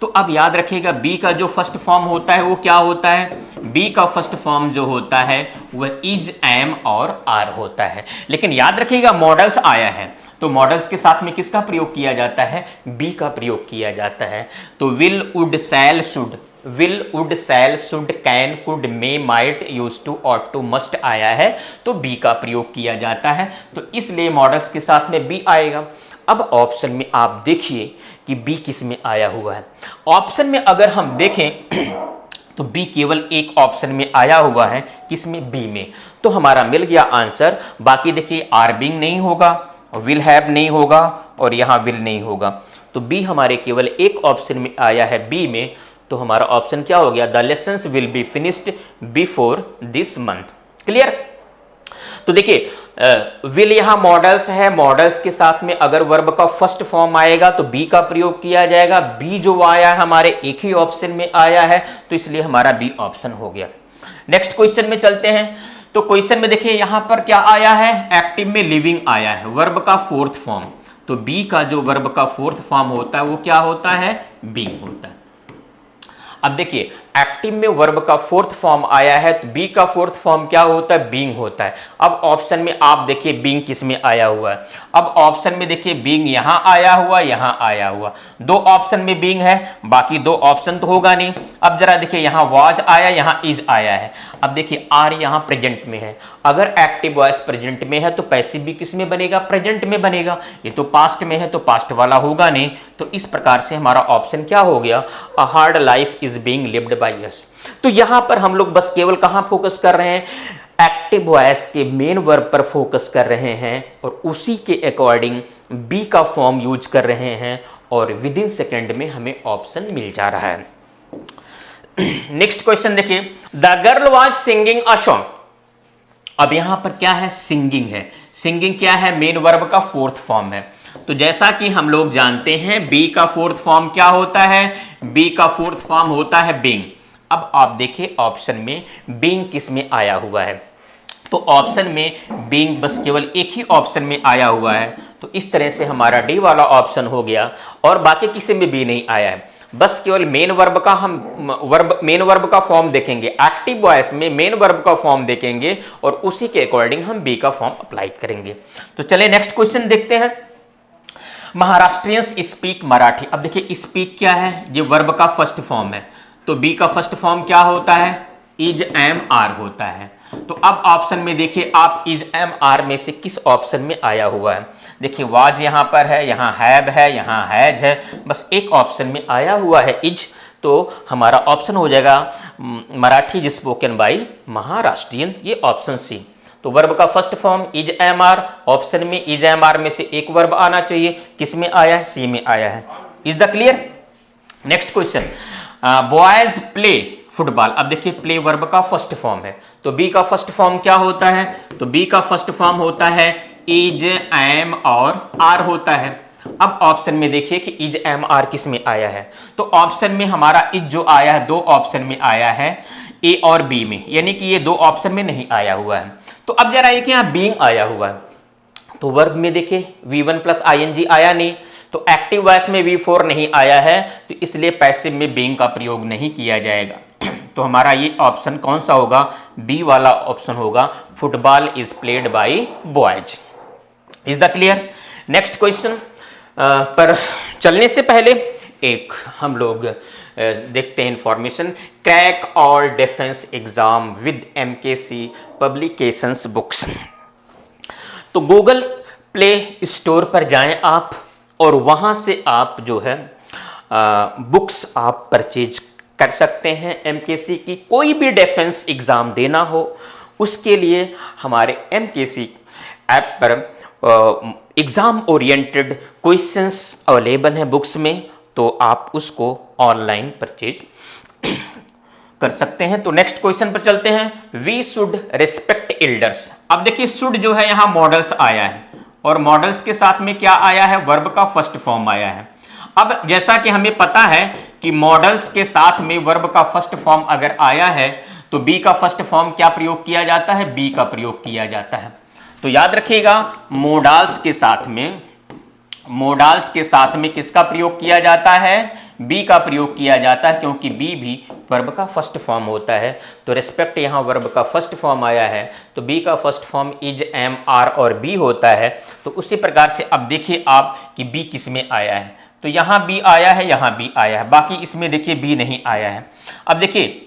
तो अब याद रखिएगा बी का जो फर्स्ट फॉर्म होता है वो क्या होता है, बी का फर्स्ट फॉर्म जो होता है वह इज, एम और आर होता है। लेकिन याद रखिएगा मॉडल्स आया है तो मॉडल्स के साथ में किसका प्रयोग किया जाता है, बी का प्रयोग किया जाता है। तो will, would, shall, should, will, would, shall, should, can, could, may, might, use to, ought to, must आया है तो बी का प्रयोग किया जाता है, तो इसलिए मॉडल्स के साथ में बी आएगा। अब ऑप्शन में आप देखिए कि बी किस में आया हुआ है। ऑप्शन में अगर हम देखें तो बी केवल एक ऑप्शन में आया हुआ है, किसमें, बी में, तो हमारा मिल गया आंसर। बाकी देखिए आर बीइंग नहीं होगा, विल हैव नहीं होगा और यहां विल नहीं होगा, तो बी हमारे केवल एक ऑप्शन में आया है, बी में, तो हमारा ऑप्शन क्या हो गया, the lessons will be finished before this month. Clear. तो देखिए विल यहां मॉडल्स है, मॉडल्स के साथ में अगर वर्ब का फर्स्ट फॉर्म आएगा तो बी का प्रयोग किया जाएगा। बी जो आया है हमारे एक ही ऑप्शन में आया है तो इसलिए हमारा बी ऑप्शन हो गया। नेक्स्ट क्वेश्चन में चलते हैं। तो क्वेश्चन में देखिए यहां पर क्या आया है, एक्टिव में लिविंग आया है, वर्ब का फोर्थ फॉर्म। तो बी का जो वर्ब का फोर्थ फॉर्म होता है वो क्या होता है, बीइंग होता है। अब देखिए एक्टिव में वर्ब का फोर्थ फॉर्म आया है तो बी का फोर्थ फॉर्म क्या होता है, बीइंग होता है। अब ऑप्शन में आप देखिए बीइंग किस में आया हुआ है, अब ऑप्शन में देखिए बीइंग यहां आया हुआ, यहां आया हुआ, दो ऑप्शन में बीइंग है, बाकी दो ऑप्शन तो होगा नहीं। अब जरा देखिए यहां वाज आया, यहां इज आया है। अब देखिए आर यहां प्रेजेंट में है, अगर एक्टिव वॉइस प्रेजेंट में है तो पैसिव भी किस में बनेगा, प्रेजेंट में बनेगा। ये तो पास्ट में है तो पास्ट वाला होगा नहीं, तो इस प्रकार से हमारा ऑप्शन क्या हो गया, a hard life is being lived by us. तो यहां पर हम लोग बस केवल कहां फोकस कर रहे हैं, एक्टिव वॉइस के मेन वर्ब पर फोकस कर रहे हैं और उसी के अकॉर्डिंग बी का फॉर्म यूज कर रहे हैं और विद इन सेकेंड में हमें ऑप्शन मिल जा रहा है। नेक्स्ट क्वेश्चन देखिए, the girl was singing a song. अब यहां पर क्या है, सिंगिंग है। सिंगिंग क्या है, मेन वर्ब का फोर्थ फॉर्म है। तो जैसा कि हम लोग जानते हैं बी का फोर्थ फॉर्म क्या होता है, बी का फोर्थ फॉर्म होता है बीइंग। अब आप देखिए ऑप्शन में बीइंग किस में आया हुआ है, तो ऑप्शन में बीइंग बस केवल एक ही ऑप्शन में आया हुआ है, तो इस तरह से हमारा डी वाला ऑप्शन हो गया और बाकी किसी में भी नहीं आया है। बस केवल मेन वर्ब का हम मेन वर्ब का फॉर्म देखेंगे, एक्टिव वॉइस में मेन वर्ब का फॉर्म देखेंगे और उसी के अकॉर्डिंग हम बी का फॉर्म अप्लाई करेंगे। तो चलिए नेक्स्ट क्वेश्चन देखते हैं। महाराष्ट्रियंस स्पीक मराठी। अब देखिए स्पीक क्या है, ये वर्ब का फर्स्ट फॉर्म है, तो बी का फर्स्ट फॉर्म क्या होता है, इज, एम, आर होता है। तो अब ऑप्शन में देखिए आप इज, एम, आर में से किस ऑप्शन में आया हुआ है। देखिए वाज यहां पर है, यहां हैव है, यहां हैज है, बस एक ऑप्शन में आया हुआ है इज, तो हमारा ऑप्शन हो जाएगा Marathi is spoken by Maharashtrian, ये ऑप्शन सी। तो वर्ब का first form is, am, are, option में इज, एम, आर में से एक वर्ब आना चाहिए, किस में आया है, सी में आया है। Is the clear. Next question, boys play football. अब देखिए प्ले वर्ब का फर्स्ट फॉर्म है, तो बी का फर्स्ट फॉर्म क्या होता है, तो बी का फर्स्ट फॉर्म होता है इज, एम और आर होता है। अब ऑप्शन में देखिए कि इज, एम, आर किस में आया है, तो ऑप्शन में हमारा इज जो आया है दो ऑप्शन में आया है, ए और बी में, यानी कि ये दो ऑप्शन में नहीं आया हुआ है। तो अब जरा एक यहाँ बीइंग आया हुआ है, तो वर्ब में देखिए V1 प्लस ING आया नहीं, तो एक्टिव वॉइस में V4 नहीं आया है, तो इसलिए पैसिव में बीइंग का प्रयोग नहीं किया जाएगा। तो हमारा ये ऑप्शन कौन सा होगा, बी वाला ऑप्शन होगा, football is played by boys. Is the clear. Next question पर चलने से पहले एक हम लोग देखते हैं information, crack all defence exam with MKC publications books. तो गूगल प्ले स्टोर पर जाएं आप और वहां से आप जो है बुक्स आप परचेज कर सकते हैं। MKC की कोई भी डिफेंस एग्जाम देना हो उसके लिए हमारे MKC ऐप पर एग्जाम ओरिएंटेड क्वेश्चंस अवेलेबल हैं बुक्स में, तो आप उसको ऑनलाइन परचेज कर सकते हैं। तो नेक्स्ट क्वेश्चन पर चलते हैं, वी शुड रिस्पेक्ट एल्डर्स। अब देखिए शुड जो है यहां मॉडल्स आया है और मॉडल्स के साथ में क्या आया है, वर्ब का फर्स्ट फॉर्म आया है। अब जैसा कि हमें पता है कि मॉडल्स के साथ में वर्ब का फर्स्ट फॉर्म अगर आया है तो बी का फर्स्ट फॉर्म क्या प्रयोग किया जाता है, बी का प्रयोग किया जाता है। तो याद रखिएगा मोडाल्स के साथ में किसका प्रयोग किया जाता है, बी का प्रयोग किया जाता है, क्योंकि बी भी वर्ब का फर्स्ट फॉर्म होता है। तो रिस्पेक्ट यहाँ वर्ब का फर्स्ट फॉर्म आया है, तो बी का first form is, am, are और बी होता है। तो उसी प्रकार से अब देखिए आप कि बी किस में आया है, तो यहाँ बी आया है, यहाँ बी आया है, बाकी इसमें देखिए बी नहीं आया है। अब देखिए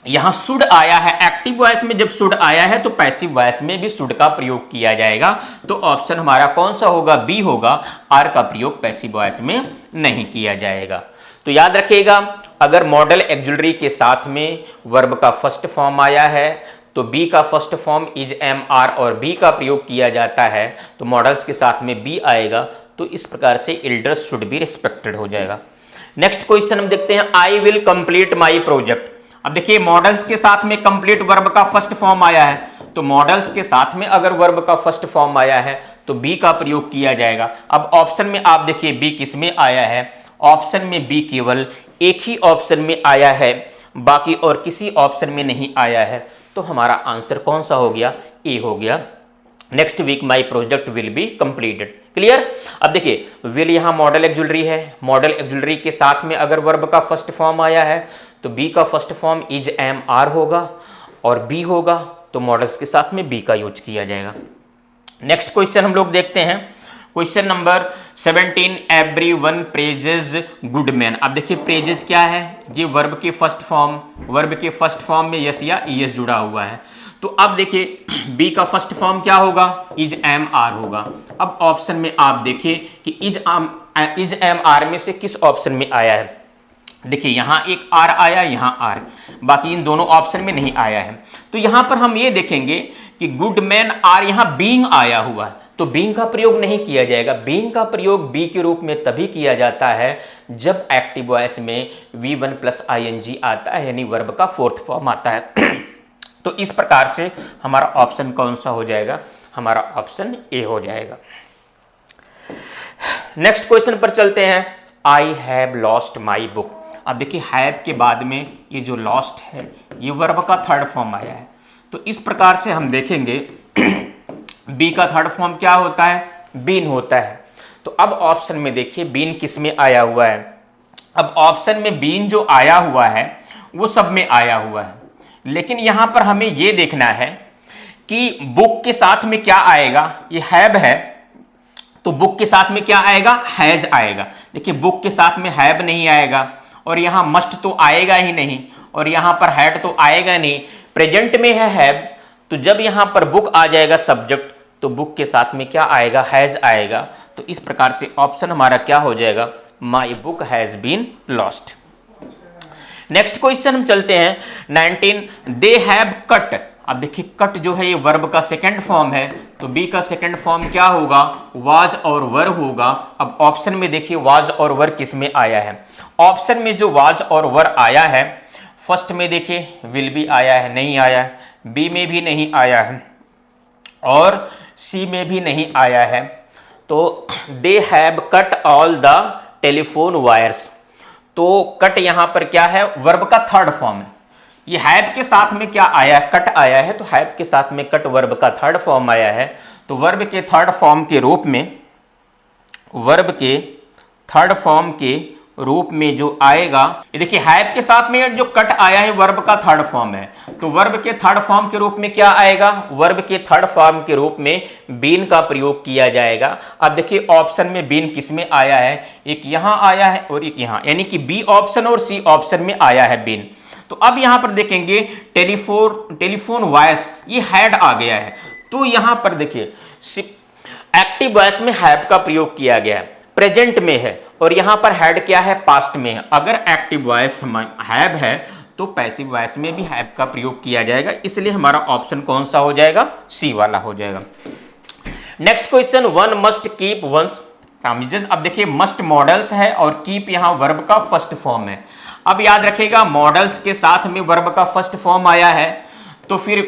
यहां शुड आया है, एक्टिव वॉइस में जब शुड आया है तो पैसिव वॉइस में भी शुड का प्रयोग किया जाएगा। तो ऑप्शन हमारा कौन सा होगा, बी होगा। आर का प्रयोग पैसिव वॉइस में नहीं किया जाएगा। तो याद रखिएगा, अगर मॉडल एक्जुलरी के साथ में वर्ब का फर्स्ट फॉर्म आया है तो बी का first form is, am, are और बी का प्रयोग किया जाता है, तो मॉडल्स के साथ में बी आएगा। तो इस प्रकार से एल्डर्स शुड बी रिस्पेक्टेड हो जाएगा। नेक्स्ट क्वेश्चन हम देखते हैं, I will complete my project. अब देखिए मॉडल्स के साथ में कंप्लीट वर्ब का फर्स्ट फॉर्म आया है, तो मॉडल्स के साथ में अगर वर्ब का फर्स्ट फॉर्म आया है तो बी का प्रयोग किया जाएगा। अब ऑप्शन में आप देखिए बी किस में आया है, ऑप्शन में बी केवल एक ही ऑप्शन में आया है, बाकी और किसी ऑप्शन में नहीं आया है। तो हमारा आंसर कौन सा हो गया, ए हो गया। Next week my project will be completed. Clear. अब देखिए विल यहां मॉडल एक्जुलरी है, मॉडल एक्जुलरी के साथ में अगर वर्ब का फर्स्ट फॉर्म आया है तो बी का first form is, am, are होगा और बी होगा, तो मॉडल्स के साथ में बी का यूज किया जाएगा। नेक्स्ट क्वेश्चन हम लोग देखते हैं, question number 17, everyone praises good man. अब देखिए प्रेजेज क्या है, ये वर्ब के फर्स्ट फॉर्म में यस या ईएस जुड़ा हुआ है। तो अब देखिए बी का फर्स्ट फॉर्म क्या होगा, इज, एम, आर होगा। अब ऑप्शन में आप देखिए कि इज, एम, आर में से किस ऑप्शन में आया है। देखिए यहां एक आर आया, यहां आर, बाकी इन दोनों ऑप्शन में नहीं आया है। तो यहां पर हम ये देखेंगे कि गुड मैन आर, यहां बीइंग आया हुआ है, तो बीइंग का प्रयोग नहीं किया जाएगा। बीइंग का प्रयोग बी के रूप में तभी किया जाता है जब एक्टिव वॉइस में V1 प्लस ING आता है, यानी वर्ब का फोर्थ फॉर्म आता है। तो इस प्रकार से हमारा ऑप्शन कौन सा हो जाएगा, हमारा ऑप्शन ए हो जाएगा। नेक्स्ट क्वेश्चन पर चलते हैं, I have lost my book. अब देखिए हैव के बाद में ये जो लॉस्ट है ये वर्ब का थर्ड फॉर्म आया है, तो इस प्रकार से हम देखेंगे बी का थर्ड फॉर्म क्या होता है, बीन होता है। तो अब ऑप्शन में देखिए बीन किस में आया हुआ है। अब ऑप्शन में बीन जो आया हुआ है वो सब में आया हुआ है, लेकिन यहां पर हमें ये देखना है कि बुक के साथ में क्या आएगा। ये हैव है तो बुक के साथ में क्या आएगा, हैज आएगा। देखिए बुक के साथ में हैव नहीं आएगा, और यहां मस्ट तो आएगा ही नहीं, और यहां पर हैड तो आएगा नहीं। प्रेजेंट में है हैव, तो जब यहां पर बुक आ जाएगा सब्जेक्ट, तो बुक के साथ में क्या आएगा, हैज आएगा। तो इस प्रकार से ऑप्शन हमारा क्या हो जाएगा, my book has been lost. Next question हम चलते हैं 19, दे हैव कट। अब देखिए कट जो है ये वर्ब का सेकंड फॉर्म है, तो बी का सेकंड फॉर्म क्या होगा, वाज और वर होगा। अब ऑप्शन में देखिए वाज और वर किस में आया है। ऑप्शन में जो वाज और वर आया है, फर्स्ट में देखिए विल भी आया है, नहीं आया है, बी में भी नहीं आया है और सी में भी नहीं आया है। तो they have cut all the telephone wires. तो कट यहां पर क्या है, वर्ब का थर्ड फॉर्म है। ये हैव के साथ में क्या आया है, कट आया है, तो हैव के साथ में कट वर्ब का थर्ड फॉर्म आया है। तो वर्ब के थर्ड फॉर्म के रूप में, वर्ब के थर्ड फॉर्म के रूप में जो आएगा, ये देखिए हैव के साथ में जो कट आया है वर्ब का थर्ड फॉर्म है, तो वर्ब के थर्ड फॉर्म के रूप में क्या आएगा, वर्ब के थर्ड फॉर्म के रूप में बीन का प्रयोग किया जाएगा। अब देखिए ऑप्शन में बीन किस में आया है, एक यहां आया है और एक यहां, यानी कि बी ऑप्शन और सी ऑप्शन में आया है बीन। तो अब यहां पर देखेंगे टेलीफोन वॉइस, ये हैड आ गया है, तो यहां पर देखिए एक्टिव वॉइस में हैव का प्रयोग किया गया है, प्रेजेंट में है, और यहां पर हैड क्या है, पास्ट में है। अगर एक्टिव वॉइस हैव है तो पैसिव वॉइस में भी हैव का प्रयोग किया जाएगा, इसलिए हमारा ऑप्शन कौन सा हो जाएगा, सी वाला हो जाएगा। Next question, one must keep once promises. अब देखिए मस्ट मॉडल्स है और कीप यहां वर्ब का फर्स्ट फॉर्म है। अब याद रखिएगा मॉडल्स के साथ में वर्ब का फर्स्ट फॉर्म आया है तो फिर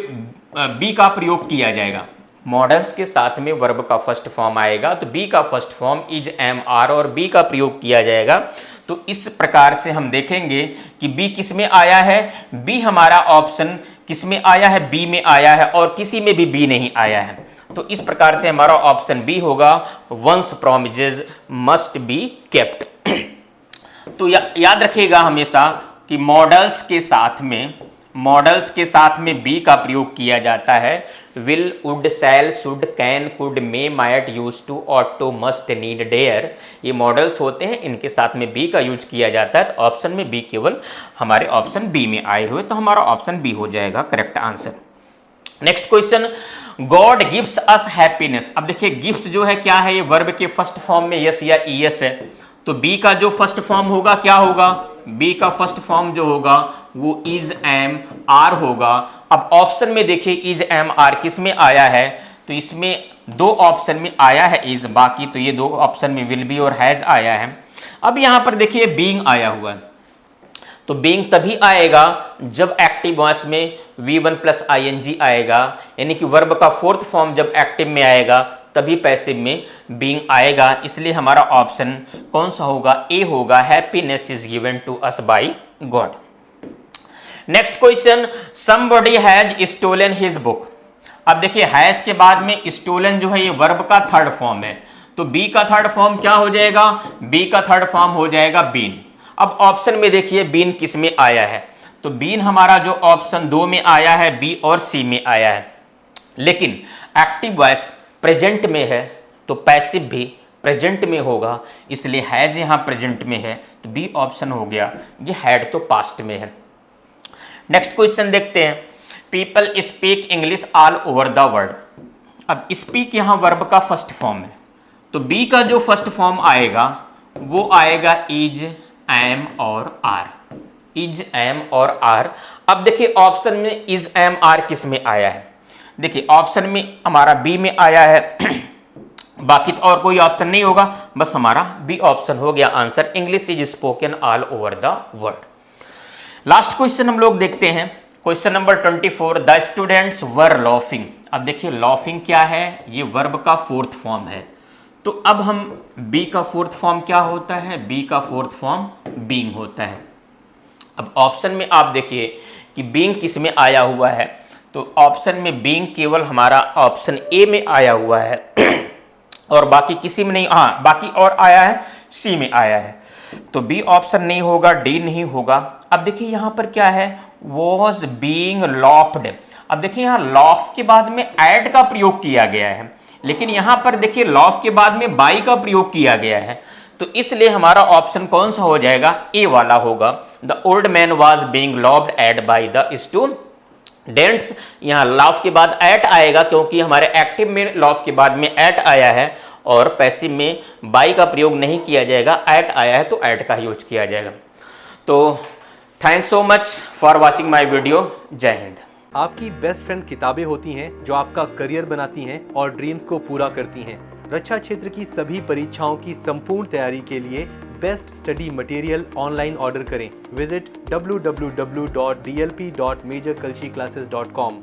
बी का प्रयोग किया जाएगा। मॉडल्स के साथ में वर्ब का फर्स्ट फॉर्म आएगा तो बी का first form is, am, are और बी का प्रयोग किया जाएगा। तो इस प्रकार से हम देखेंगे कि बी किस में आया है, बी हमारा ऑप्शन किस में आया है, बी में आया है और किसी में भी बी नहीं आया है। तो इस प्रकार से हमारा ऑप्शन बी होगा, once promises must be kept. तो याद रखिएगा हमेशा कि मॉडल्स के साथ में बी का प्रयोग किया जाता है। Will, would, shall, should, can, could, may, might, use to, ought to, must, need, dare, ये मॉडल्स होते हैं, इनके साथ में बी का यूज किया जाता है। तो ऑप्शन में बी केवल हमारे ऑप्शन बी में आए हुए, तो हमारा ऑप्शन बी हो जाएगा correct answer. Next question, God gives us happiness. अब देखिए गिफ्ट जो है क्या है, ये वर्ब के फर्स्ट फॉर्म में यस या ईएस है, तो बी का जो फर्स्ट फॉर्म होगा क्या होगा, बी का फर्स्ट फॉर्म जो होगा वो इज, एम, आर होगा। अब ऑप्शन में देखिए इज, एम, आर किस में आया है, तो इसमें दो ऑप्शन में आया है इज, बाकी तो ये दो ऑप्शन में विल बी और हैज आया है। अब यहां पर देखिए बीइंग आया हुआ है, तो बीइंग तभी आएगा जब एक्टिव वॉइस में V1 प्लस ing आएगा, यानी कि वर्ब का फोर्थ फॉर्म जब एक्टिव में आएगा तभी पैसिव में बीइंग आएगा। इसलिए हमारा ऑप्शन कौन सा होगा, ए होगा, happiness is given to us by God. Next question, somebody has stolen his book. अब देखिए हैज के बाद में स्टोलन जो है ये वर्ब का थर्ड फॉर्म है, तो बी का थर्ड फॉर्म क्या हो जाएगा, बी का थर्ड फॉर्म हो जाएगा बीन। अब ऑप्शन में देखिए बीन किस में आया है, तो बीन हमारा जो ऑप्शन 2 में आया है, बी और सी में आया है, लेकिन एक्टिव वॉइस प्रेजेंट में है तो पैसिव भी प्रेजेंट में होगा, इसलिए हैज यहां प्रेजेंट में है, तो बी ऑप्शन हो गया। ये हैड तो पास्ट में है। नेक्स्ट क्वेश्चन देखते हैं, people speak English all over the world. अब स्पीक यहां वर्ब का फर्स्ट फॉर्म है, तो बी का जो फर्स्ट फॉर्म आएगा वो आएगा इज, एम और आर, इज, एम और आर। अब देखिए ऑप्शन में इज, एम, आर किस में आया है, देखिए ऑप्शन में हमारा बी में आया है बाकी तो और कोई ऑप्शन नहीं होगा, बस हमारा बी ऑप्शन हो गया answer. English is spoken all over the world. Last question हम लोग देखते हैं, question number 24, the students were laughing. अब देखिए लॉफिंग क्या है, ये वर्ब का फोर्थ फॉर्म है, तो अब हम बी का फोर्थ फॉर्म क्या होता है, बी का फोर्थ फॉर्म बीइंग होता है। अब ऑप्शन में आप देखिए कि बीइंग किस में आया हुआ है, तो ऑप्शन में बीइंग केवल हमारा ऑप्शन ए में आया हुआ है और बाकी किसी में नहीं, हाँ बाकी और आया है सी में आया है, तो बी ऑप्शन नहीं होगा, डी नहीं होगा। अब देखिए यहां पर क्या है, वॉज बीइंग लॉफ्ड। अब देखिए यहां लॉफ के बाद में एड का प्रयोग किया गया है, लेकिन यहां पर देखिए लॉफ के बाद में बाई का प्रयोग किया गया है, तो इसलिए हमारा ऑप्शन कौन सा हो जाएगा, ए वाला होगा। The old man was being laughed at by the students. यहां लॉफ के बाद एट आएगा क्योंकि हमारे एक्टिव में लॉफ के बाद में एट आया है और पैसिव में बाई का प्रयोग नहीं किया जाएगा, एट आया है तो एट का यूज किया जाएगा। तो thanks so much for watching my video. जय हिंद। आपकी बेस्ट फ्रेंड किताबें होती हैं जो आपका करियर बनाती हैं और ड्रीम्स को पूरा करती हैं। रक्षा क्षेत्र की सभी परीक्षाओं की संपूर्ण तैयारी के लिए best study material online order करें। Visit www.dlp.majorkulshiclasses.com।